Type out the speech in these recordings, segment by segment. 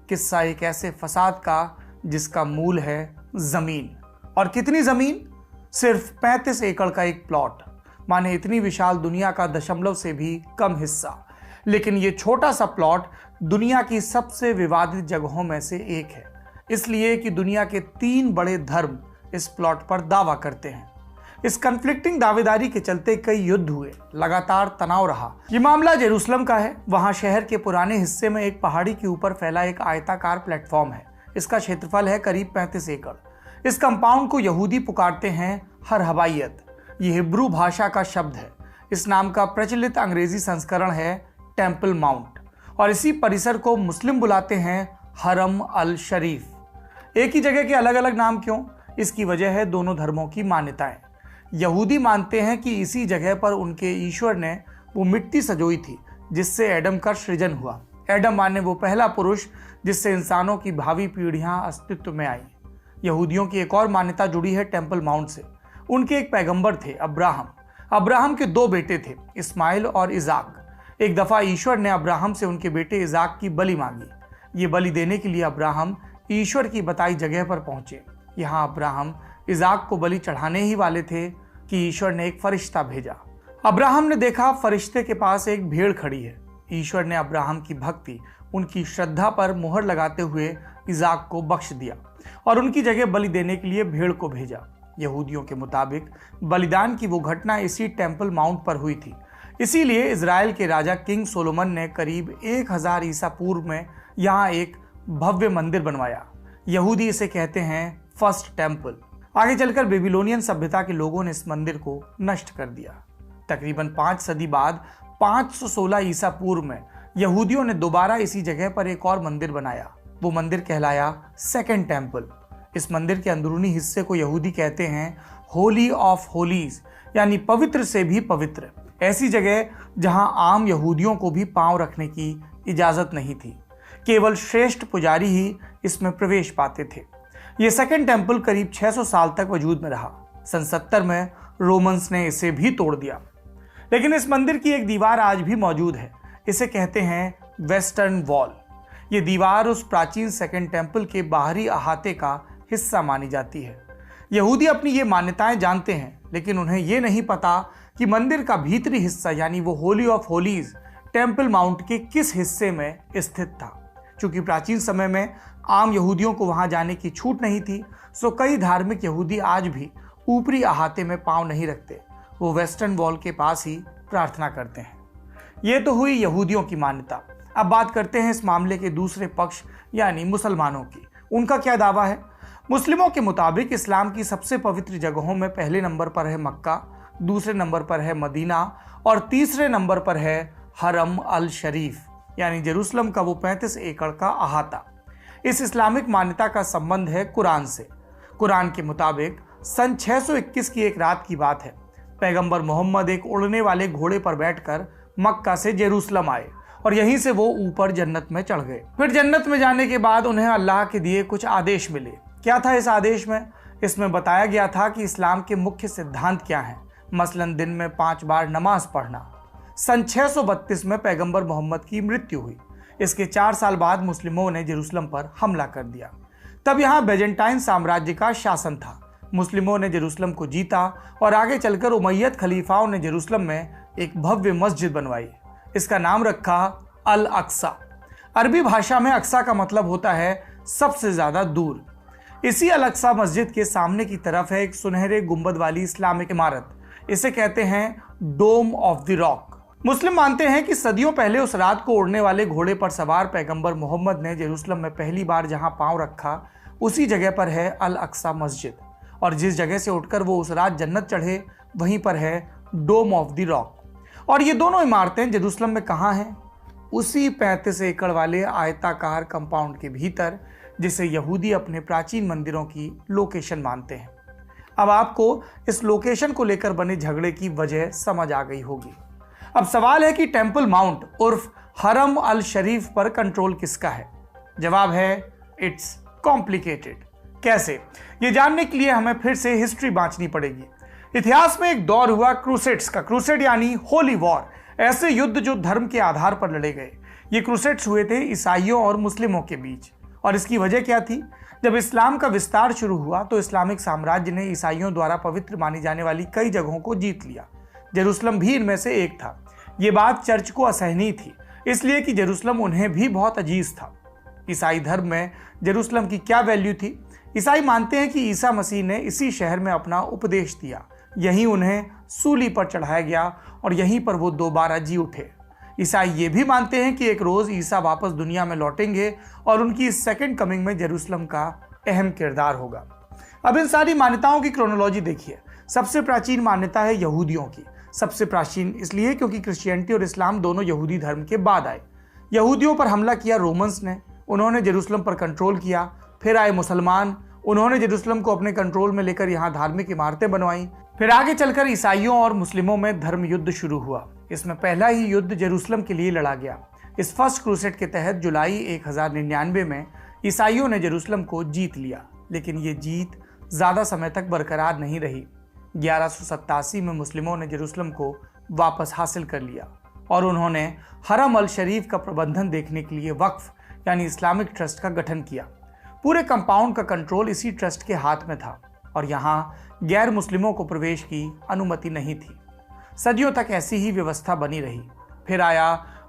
किस्सा एक ऐसे फसाद का जिसका मूल है जमीन। और कितनी जमीन? सिर्फ 35 एकड़ का एक प्लॉट, माने इतनी विशाल दुनिया का दशमलव से भी कम हिस्सा। लेकिन ये छोटा सा प्लॉट दुनिया की सबसे विवादित जगहों में से एक है, इसलिए कि दुनिया के 3 बड़े धर्म इस प्लॉट पर दावा करते हैं। इस कन्फ्लिक्टिंग दावेदारी के चलते कई युद्ध हुए, लगातार तनाव रहा। ये मामला जेरूसलम का है। वहां शहर के पुराने हिस्से में एक पहाड़ी के ऊपर फैला एक आयताकार प्लेटफॉर्म है। इसका क्षेत्रफल है करीब 35 एकड़। इस कंपाउंड को यहूदी पुकारते हैं हर हवाइयत। ये हिब्रू भाषा का शब्द है। इस नाम का प्रचलित अंग्रेजी संस्करण है टेम्पल माउंट, और इसी परिसर को मुस्लिम बुलाते हैं हरम अल शरीफ। एक ही जगह के अलग अलग नाम क्यों? इसकी वजह है दोनों धर्मों की मान्यताएं। यहूदी मानते हैं कि इसी जगह पर उनके ईश्वर ने वो मिट्टी सजोई थी जिससे एडम का सृजन हुआ। एडम माने वो पहला पुरुष जिससे इंसानों की भावी पीढ़ियां अस्तित्व में आई। यहूदियों की एक और मान्यता जुड़ी है टेम्पल माउंट से। उनके एक पैगंबर थे अब्राहम। अब्राहम के 2 बेटे थे, इस्माइल और इजाक। एक दफा ईश्वर ने अब्राहम से उनके बेटे इजाक की बलि मांगी। ये बलि देने के लिए अब्राहम ईश्वर की बताई जगह पर पहुंचे। यहाँ अब्राहम इजाक को बलि चढ़ाने ही वाले थे कि ईश्वर ने एक फरिश्ता भेजा। अब्राहम ने देखा फरिश्ते के पास एक भेड़ खड़ी है। ईश्वर ने अब्राहम की भक्ति, उनकी श्रद्धा पर मुहर लगाते हुए इजाक को बख्श दिया और उनकी जगह बलि देने के लिए भेड़ को भेजा। यहूदियों के मुताबिक बलिदान की वो घटना इसी टेम्पल माउंट पर हुई थी। इसीलिए इजराइल के राजा किंग सोलोमन ने करीब 1000 ईसा पूर्व में यहाँ एक भव्य मंदिर बनवाया। यहूदी इसे कहते हैं फर्स्ट टेम्पल। आगे चलकर बेबीलोनियन सभ्यता के लोगों ने इस मंदिर को नष्ट कर दिया। तकरीबन 5 सदी बाद 516 ईसा पूर्व में यहूदियों ने दोबारा इसी जगह पर एक और मंदिर बनाया। वो मंदिर कहलाया सेकंड टेम्पल। इस मंदिर के अंदरूनी हिस्से को यहूदी कहते हैं होली ऑफ होलीज, यानी पवित्र से भी पवित्र। ऐसी जगह जहां आम यहूदियों को भी पांव रखने की इजाजत नहीं थी। केवल श्रेष्ठ पुजारी ही इसमें प्रवेश पाते थे। यह सेकंड टेम्पल करीब 600 साल तक वजूद में रहा। सन 70 में रोमन्स ने इसे भी तोड़ दिया। लेकिन इस मंदिर की एक दीवार आज भी मौजूद है। इसे कहते हैं वेस्टर्न वॉल। ये दीवार उस प्राचीन सेकंड टेम्पल के बाहरी अहाते का हिस्सा मानी जाती है। यहूदी अपनी ये मान्यताएं जानते हैं, लेकिन उन्हें ये नहीं पता कि मंदिर का भीतरी हिस्सा यानी वो Holi of Holis temple mount के किस हिस्से में स्थित था। क्योंकि प्राचीन समय में आम यहूदियों को वहां जाने की छूट नहीं थी, सो कई धार्मिक यहूदी आज भी ऊपरी अहाते में पांव नहीं रखते। वो वेस्टर्न वॉल के पास ही प्रार्थना करते हैं। ये तो हुई यहूदियों की मान्यता। अब बात करते हैं इस मामले के दूसरे पक्ष यानी मुसलमानों की। उनका क्या दावा है? मुस्लिमों के मुताबिक इस्लाम की सबसे पवित्र जगहों में पहले नंबर पर है मक्का, दूसरे नंबर पर है मदीना और तीसरे नंबर पर है हरम अल शरीफ, यानी जेरूसलम का वो 35 एकड़ का अहाता। इस इस्लामिक मान्यता का संबंध है कुरान से। कुरान के मुताबिक सन 621 की एक रात की बात है। पैगंबर मोहम्मद एक उड़ने वाले घोड़े पर बैठकर मक्का से जेरूसलम आए और यहीं से वो ऊपर जन्नत में चढ़ गए। फिर जन्नत में जाने के बाद उन्हें अल्लाह के दिए कुछ आदेश मिले। क्या था इस आदेश में? इसमें बताया गया था कि इस्लाम के मुख्य सिद्धांत क्या हैं। मसलन दिन में 5 बार नमाज पढ़ना। सन 632 में पैगंबर मोहम्मद की मृत्यु हुई। इसके 4 साल बाद मुस्लिमों ने जेरूसलम पर हमला कर दिया। तब यहाँ बेजेंटाइन साम्राज्य का शासन था। मुस्लिमों ने जेरूसलम को जीता और आगे चलकर उमैयद खलीफाओं ने जेरूसलम में एक भव्य मस्जिद बनवाई। इसका नाम रखा अल अक्सा। अरबी भाषा में अक्सा का मतलब होता है सबसे ज्यादा दूर। इसी अल अक्सा मस्जिद के सामने की तरफ है एक सुनहरे गुंबद वाली इस्लामिक इमारत। इसे कहते हैं डोम ऑफ द रॉक। मुस्लिम मानते हैं कि सदियों पहले उस रात को उड़ने वाले घोड़े पर सवार पैगंबर मोहम्मद ने जेरूसलम में पहली बार जहां पांव रखा उसी जगह पर है अल अक्सा मस्जिद, और जिस जगह से उठकर वो उस रात जन्नत चढ़े वहीं पर है डोम ऑफ द रॉक। और ये दोनों इमारतें जेरूसलम में कहाँ हैं? उसी 35 एकड़ वाले आयताकार कंपाउंड के भीतर, जिसे यहूदी अपने प्राचीन मंदिरों की लोकेशन मानते हैं। अब आपको इस लोकेशन को लेकर बने झगड़े की वजह समझ आ गई होगी। अब सवाल है कि टेम्पल माउंट उर्फ हरम अल शरीफ पर कंट्रोल किसका है? जवाब है इट्स कॉम्प्लिकेटेड। कैसे? ये जानने के लिए हमें फिर से हिस्ट्री बांचनी पड़ेगी। इतिहास में एक दौर हुआ क्रूसेड्स का। क्रूसेड यानी होली वॉर, ऐसे युद्ध जो धर्म के आधार पर लड़े गए। ये क्रूसेड्स हुए थे ईसाइयों और मुस्लिमों के बीच। और इसकी वजह क्या थी? जब इस्लाम का विस्तार शुरू हुआ तो इस्लामिक साम्राज्य ने ईसाइयों द्वारा पवित्र मानी जाने वाली कई जगहों को जीत लिया। जेरूसलम भी इनमें से एक था। ये बात चर्च को असहनीय थी, इसलिए कि जेरूसलम उन्हें भी बहुत अजीज था। ईसाई धर्म में जेरूसलम की क्या वैल्यू थी? ईसाई मानते हैं कि ईसा मसीह ने इसी शहर में अपना उपदेश दिया, यहीं उन्हें सूली पर चढ़ाया गया और यहीं पर वो दोबारा जी उठे। ईसाई ये भी मानते हैं कि एक रोज ईसा वापस दुनिया में लौटेंगे और उनकी इस सेकंड कमिंग में जेरूसलम का अहम किरदार होगा। अब इन सारी मान्यताओं की क्रोनोलॉजी देखिए। सबसे प्राचीन मान्यता है यहूदियों की। सबसे प्राचीन इसलिए क्योंकि क्रिश्चियनिटी और इस्लाम दोनों यहूदी धर्म के बाद आए। यहूदियों पर हमला किया रोमन्स ने, उन्होंने जेरूसलम पर कंट्रोल किया। फिर आए मुसलमान, उन्होंने जेरूसलम को अपने कंट्रोल में लेकर यहाँ धार्मिक इमारतें बनवाई। फिर आगे चलकर ईसाइयों और मुस्लिमों में धर्म युद्ध शुरू हुआ। इसमें पहला ही युद्ध जेरूसलम के लिए लड़ा गया। इस फर्स्ट क्रूसेड के तहत जुलाई 1099 में ईसाइयों ने जेरूसलम को जीत लिया, लेकिन ये जीत ज्यादा समय तक बरकरार नहीं रही। 1187 में मुस्लिमों ने जेरूसलम को वापस हासिल कर लिया और उन्होंने हरम अल शरीफ का प्रबंधन देखने के लिए वक्फ यानी इस्लामिक ट्रस्ट का गठन किया। पूरे कंपाउंड का कंट्रोल इसी ट्रस्ट के हाथ में था और यहाँ गैर मुस्लिमों को प्रवेश की अनुमति नहीं थी। सदियों तक ऐसी ही व्यवस्था बनी रही। फिर आया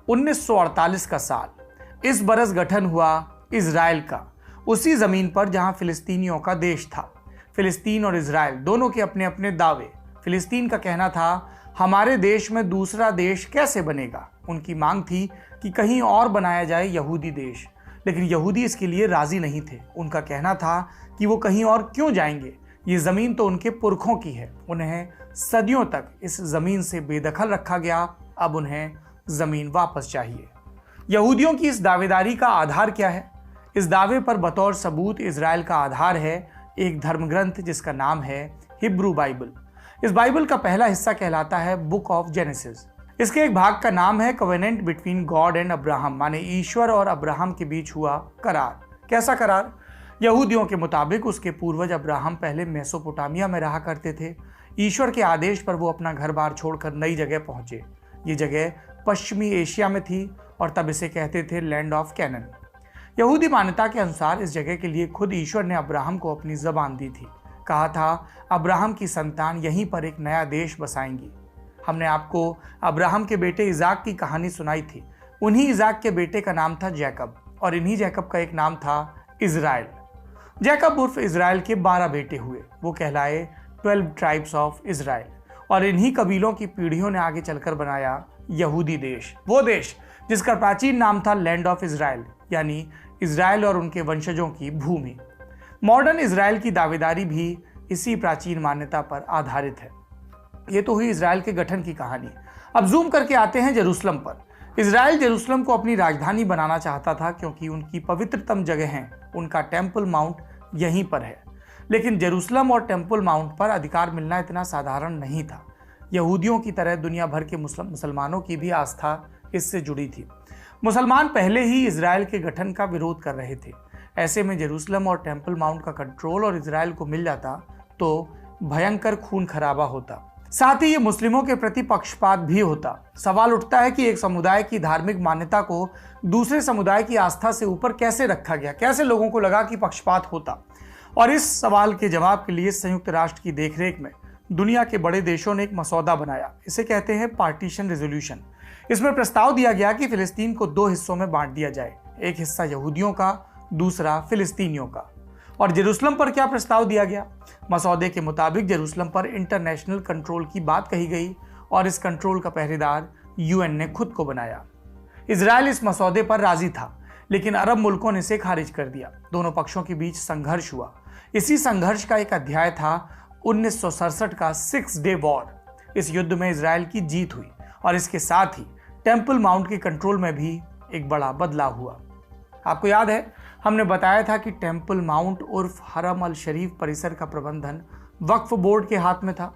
1948 का साल। इस बरस गठन हुआ इजराइल का, उसी जमीन पर जहां फिलिस्तीनियों का देश था। फिलिस्तीन और इजराइल दोनों के अपने अपने दावे। फिलिस्तीन का कहना था हमारे देश में दूसरा देश कैसे बनेगा। उनकी मांग थी कि कहीं और बनाया जाए यहूदी देश, लेकिन यहूदी इसके लिए राजी नहीं थे। उनका कहना था कि वो कहीं और क्यों जाएंगे, ये जमीन तो उनके पुरखों की है। उन्हें सदियों तक इस जमीन से बेदखल रखा गया, अब उन्हें जमीन वापस चाहिए। यहूदियों की इस दावेदारी का आधार क्या है? इस दावे पर बतौर सबूत इजराइल का आधार है एक धर्मग्रंथ जिसका नाम है हिब्रू बाइबल। इस बाइबल का पहला हिस्सा कहलाता है बुक ऑफ जेनेसिस। इसके एक भाग का नाम है covenant between God and Abraham, माने ईश्वर और अब्राहम के बीच हुआ करार। कैसा करार? यहूदियों के मुताबिक उसके पूर्वज अब्राहम पहले मेसोपोटामिया में रहा करते थे। ईश्वर के आदेश पर वो अपना घर बार छोड़कर नई जगह पहुंचे। ये जगह पश्चिमी एशिया में थी और तब इसे कहते थे लैंड ऑफ कैनन। यहूदी मान्यता के अनुसार इस जगह के लिए खुद ईश्वर ने अब्राहम को अपनी जबान दी थी। कहा था अब्राहम की संतान यहीं पर एक नया देश बसाएंगी। हमने आपको अब्राहम के बेटे इजाक की कहानी सुनाई थी। उन्हीं इजाक के बेटे का नाम था जैकब और इन्हीं जैकब का एक नाम था इजराइल। जैकब उर्फ इजराइल के 12 बेटे हुए। वो कहलाए 12 ट्राइब्स ऑफ इजराइल और इन्हीं कबीलों की पीढ़ियों ने आगे चलकर बनाया यहूदी देश, वो देश जिसका प्राचीन नाम था लैंड ऑफ इजराइल, यानी इजराइल और उनके वंशजों की भूमि। मॉडर्न इजराइल की दावेदारी भी इसी प्राचीन मान्यता पर आधारित है। ये तो हुई इजराइल के गठन की कहानी। अब जूम करके आते हैं जेरूसलम पर। इजराइल जेरूसलम को अपनी राजधानी बनाना चाहता था क्योंकि उनकी पवित्रतम जगह है, उनका टेम्पल माउंट यहीं पर है। लेकिन जेरूसलम और टेम्पल माउंट पर अधिकार मिलना इतना साधारण नहीं था। यहूदियों की तरह दुनिया भर के मुसलमानों की भी आस्था इससे जुड़ी थी। मुसलमान पहले ही इजराइल के गठन का विरोध कर रहे थे। ऐसे में जेरूसलम और टेम्पल माउंट का कंट्रोल और इजराइल को मिल जाता तो भयंकर खून खराबा होता। साथ ही ये मुस्लिमों के प्रति पक्षपात भी होता। सवाल उठता है कि एक समुदाय की धार्मिक मान्यता को दूसरे समुदाय की आस्था से ऊपर कैसे रखा गया, कैसे लोगों को लगा कि पक्षपात होता। और इस सवाल के जवाब के लिए संयुक्त राष्ट्र की देखरेख में दुनिया के बड़े देशों ने एक मसौदा बनाया। इसे कहते हैं पार्टीशन रेजोल्यूशन। इसमें प्रस्ताव दिया गया कि फिलिस्तीन को 2 हिस्सों में बांट दिया जाए, एक हिस्सा यहूदियों का, दूसरा फिलिस्तीनियों का। और जेरूसलम पर क्या प्रस्ताव दिया गया? मसौदे के मुताबिक जेरूसलम पर इंटरनेशनल कंट्रोल की बात कही गई और इस कंट्रोल का पहरेदार यूएन ने खुद को बनाया। इजराइल इस मसौदे पर राजी था, लेकिन अरब मुल्कों ने इसे खारिज कर दिया। दोनों पक्षों के बीच संघर्ष हुआ। इसी संघर्ष का एक अध्याय था 1967 का 6 डे वॉर। इस युद्ध में इजराइल की जीत हुई और इसके साथ ही टेम्पल माउंट के कंट्रोल में भी एक बड़ा बदलाव हुआ। आपको याद है हमने बताया था कि टेम्पल माउंट उर्फ हरम अल शरीफ परिसर का प्रबंधन वक्फ बोर्ड के हाथ में था।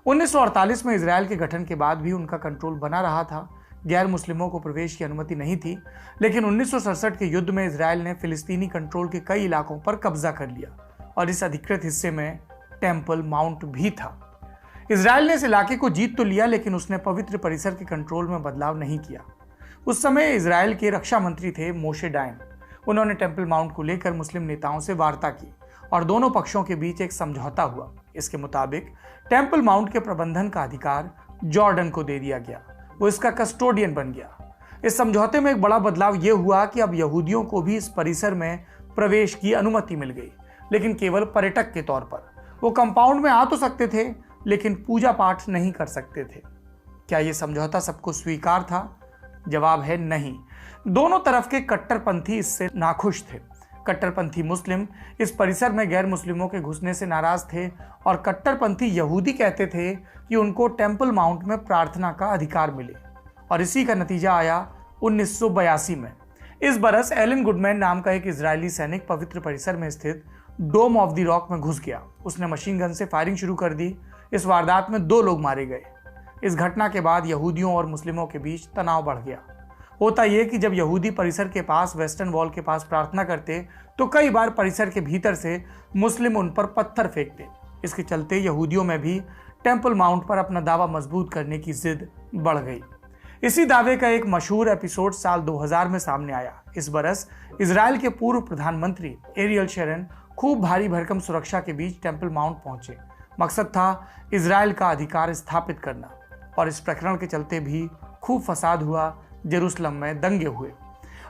1948 में इजराइल के गठन के बाद भी उनका कंट्रोल बना रहा था। गैर मुस्लिमों को प्रवेश की अनुमति नहीं थी, लेकिन 1967 के युद्ध में इजराइल ने फिलिस्तीनी कंट्रोल के कई इलाकों पर कब्जा कर लिया और इस अधिकृत हिस्से में टेम्पल माउंट भी था। इजराइल ने इस इलाके को जीत तो लिया, लेकिन उसने पवित्र परिसर के कंट्रोल में बदलाव नहीं किया। उस समय इजराइल के रक्षा मंत्री थे मोशे डायन। उन्होंने टेम्पल माउंट को लेकर मुस्लिम नेताओं से वार्ता की और दोनों पक्षों के बीच एक समझौता हुआ। इसके मुताबिक टेम्पल माउंट के प्रबंधन का अधिकार जॉर्डन को दे दिया गया, वो इसका कस्टोडियन बन गया। इस समझौते में एक बड़ा बदलाव यह हुआ कि अब यहूदियों को भी इस परिसर में प्रवेश की अनुमति मिल गई, लेकिन केवल पर्यटक के तौर पर। वो कंपाउंड में आ तो सकते थे, लेकिन पूजा पाठ नहीं कर सकते थे। क्या यह समझौता सबको स्वीकार था? जवाब है नहीं। दोनों तरफ के कट्टरपंथी इससे नाखुश थे। कट्टरपंथी मुस्लिम इस परिसर में गैर मुस्लिमों के घुसने से नाराज थे और कट्टरपंथी यहूदी कहते थे कि उनको टेम्पल माउंट में प्रार्थना का अधिकार मिले। और इसी का नतीजा आया 1982 में। इस बरस एलन गुडमैन नाम का एक इजरायली सैनिक पवित्र परिसर में स्थित डोम ऑफ द रॉक में घुस गया। उसने मशीन गन से फायरिंग शुरू कर दी। इस वारदात में 2 लोग मारे गए। इस घटना के बाद यहूदियों और मुस्लिमों के बीच तनाव बढ़ गया। होता यह कि जब यहूदी परिसर के पास वेस्टर्न वॉल के पास प्रार्थना करते तो कई बार परिसर के भीतर से मुस्लिम उन पर पत्थर फेंकते। इसके चलते यहूदियों में भी टेम्पल माउंट पर अपना दावा मजबूत करने की जिद बढ़ गई। इसी दावे का एक मशहूर एपिसोड साल 2000 में सामने आया। इस बरस इजराइल के पूर्व प्रधानमंत्री एरियल शेरन खूब भारी भरकम सुरक्षा के बीच टेम्पल माउंट पहुंचे। मकसद था इजराइल का अधिकार स्थापित करना। और इस प्रकरण के चलते भी खूब फसाद हुआ, जेरूसलम में दंगे हुए।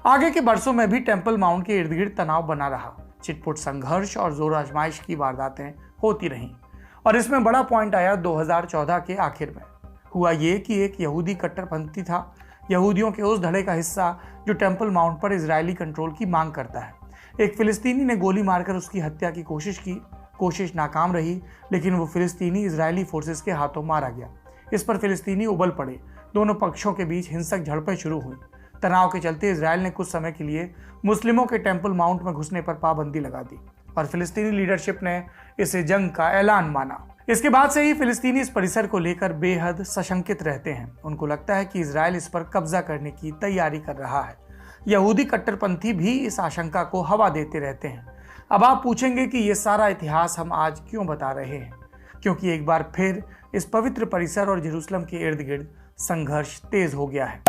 आगे के बरसों में भी टेम्पल माउंट के इर्द गिर्द तनाव बना रहा। छिटपुट संघर्ष और जोर आजमाइश की वारदातें होती रहीं। और इसमें बड़ा पॉइंट आया 2014 के आखिर में। हुआ ये कि एक यहूदी कट्टरपंथी था, यहूदियों के उस धड़े का हिस्सा जो टेम्पल माउंट पर इजरायली कंट्रोल की मांग करता है। एक फिलिस्तीनी ने गोली मारकर उसकी हत्या की कोशिश की। कोशिश नाकाम रही, लेकिन वो फिलिस्तीनी इजरायली फोर्सेस के हाथों मारा गया। इस पर फिलिस्तीनी उबल पड़े। दोनों पक्षों के बीच हिंसक झड़पें शुरू हुई। तनाव के चलते इजराइल ने कुछ समय के लिए मुस्लिमों के टेम्पल माउंट में घुसने पर पाबंदी लगा दी और फिलिस्तीनी लीडरशिप ने इसे जंग का ऐलान माना। इसके बाद से ही फिलिस्तीनी इस परिसर को लेकर बेहद सशंकित रहते हैं। उनको लगता है कि इजराइल इस पर कब्जा करने की तैयारी कर रहा है। यहूदी कट्टरपंथी भी इस आशंका को हवा देते रहते हैं। अब आप पूछेंगे कि ये सारा इतिहास हम आज क्यों बता रहे हैं? क्योंकि एक बार फिर इस पवित्र परिसर और जेरूसलम के इर्द गिर्द संघर्ष तेज हो गया है।